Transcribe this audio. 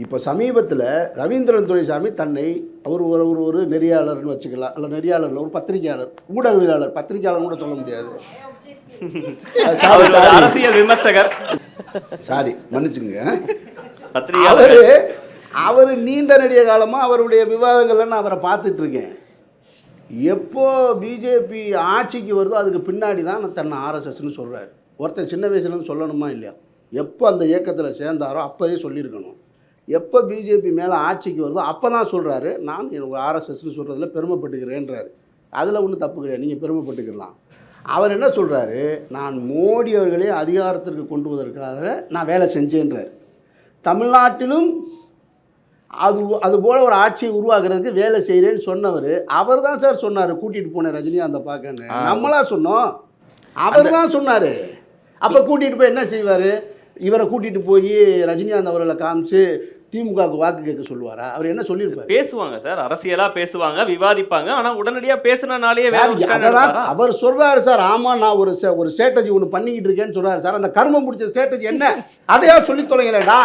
இப்போ சமீபத்தில் ரவீந்திரன் துரைசாமி தன்னை அவர் ஒரு நெறியாளர்னு வச்சுக்கலாம், அல்ல நெறியாளர் ஒரு பத்திரிகையாளர், ஊடகவியலாளர், பத்திரிகையாளர் கூட சொல்ல முடியாது, அரசியல் விமர்சகர், சாரி மன்னிச்சுங்க, அவர் நீண்ட நெடிய காலமாக அவருடைய விவாதங்கள்ல நான் அவரை பார்த்துட்ருக்கேன். எப்போ பிஜேபி ஆட்சிக்கு வருதோ அதுக்கு பின்னாடி தான் தன்னை ஆர்எஸ்எஸ்ன்னு சொல்கிறார். ஒருத்தர் சின்ன வயசுலேருந்து சொல்லணுமா இல்லையா? எப்போ அந்த இயக்கத்தில் சேர்ந்தாரோ அப்போவே சொல்லியிருக்கணும். எப்போ பிஜேபி மேலே ஆட்சிக்கு வருதோ அப்போ தான் சொல்கிறாரு, நான் ஆர்எஸ்எஸ்ன்னு சொல்கிறதுல பெருமைப்பட்டுக்கிறேன்றாரு. அதில் ஒன்றும் தப்பு கிடையாது, நீங்கள் பெருமைப்பட்டுக்கலாம். அவர் என்ன சொல்கிறாரு, நான் மோடி அவர்களே அதிகாரத்திற்கு கொண்டு வருவதற்காக நான் வேலை செஞ்சேன்றார். தமிழ்நாட்டிலும் அதுபோல் ஒரு ஆட்சியை உருவாக்குறதுக்கு வேலை செய்கிறேன்னு சொன்னவர் அவர் தான் சார் சொன்னார். கூட்டிகிட்டு போனேன் ரஜினிகாந்தை பார்க்கன்னு, நம்மளா சொன்னோம், அவர் தான் சொன்னார். அப்போ கூட்டிகிட்டு போய் என்ன செய்வார்? இவரை கூட்டிகிட்டு போய் ரஜினிகாந்த் அவர்களை காமிச்சு திமுகவுக்கு வாக்கு கேட்க சொல்லுவாரா? அவர் என்ன சொல்லியிருப்பார்? பேசுவாங்க சார், அரசியலாக பேசுவாங்க, விவாதிப்பாங்க. ஆனால் உடனடியாக பேசுனாலே அவர் சொல்கிறாரு சார், ஆமாம் நான் ஒரு ஸ்ட்ராட்டஜி ஒன்று பண்ணிக்கிட்டு இருக்கேன்னு சொல்கிறாரு சார். அந்த கர்மம் பிடிச்ச ஸ்ட்ராட்டஜி என்ன, அதையா சொல்லி தொலைங்களேடா.